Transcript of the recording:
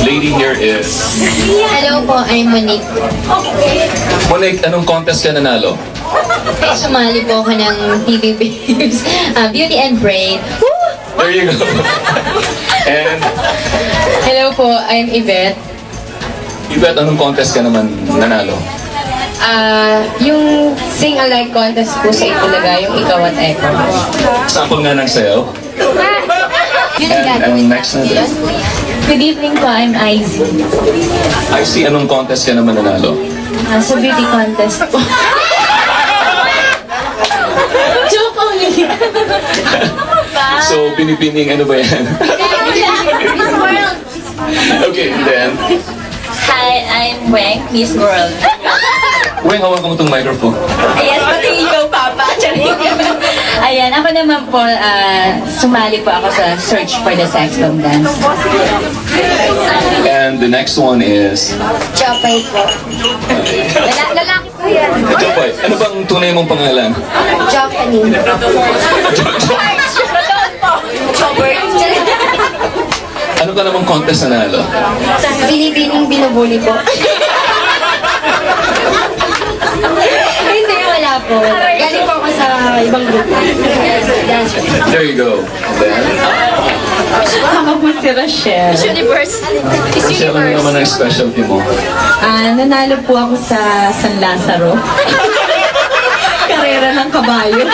lady here is... Hello po, I'm Monique. Monique, anong contest ka nanalo? Sumali po ako ng TV Babes, Beauty and Brain. Woo! There you go. And, Hello po, I'm Yvette. Yvette, anong contest ka naman nanalo? Yung sing-alike contest po sa Itulaga, yung Ikaw at Echo. Sample nga ng sayaw. Yun ang And gagawin next natin. Good evening po, I'm Izzy. I see, anong contest ka naman nanalo? Sa beauty contest po. Joke only. So, pinipining ano ba yan? Miss World. Okay, then, Hi, I'm Weng, Miss World. Weng, hawakan mo itong microphone. Yes, pati ikaw, Papa. Ayan, ako naman po, sumali po ako sa Search for the Sex Bomb Dance. And the next one is... Chopay po. Lalaki po yan. Jopoy, ano bang tunay mong pangalan? Joffany. Ano ka namang contest na nanalo? Binibining binubuli po. Hindi, wala po. Galing po ako sa ibang grupo. There you go. Then, Ako po si Rochelle. Universe. Rochelle, ano naman ang specialty mo? Nanalo po ako sa San Lazaro. Karera ng kabayo.